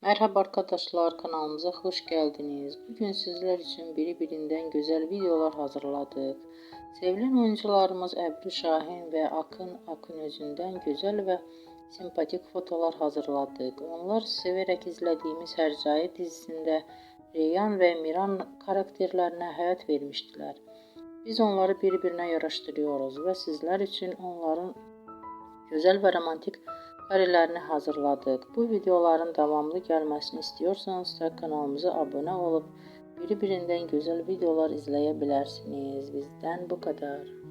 Merhaba arkadaşlar, kanalımıza hoş geldiniz. Bugün sizler için birbirinden güzel videolar hazırladık. Sevilen oyuncularımız Ebru Şahin ve Akın Akınözü'nden güzel ve sempatik fotolar hazırladık. Onlar severek izlediğimiz Hercai dizisinde Reyhan ve Miran karakterlerine hayat vermiştiler. Biz onları birbirine yaraştırıyoruz ve sizler için onların güzel ve romantik karelerini hazırladık. Bu videoların devamlı gelmesini istiyorsanız da kanalımıza abone olup birbirinden güzel videolar izleyebilirsiniz. Bizden bu kadar.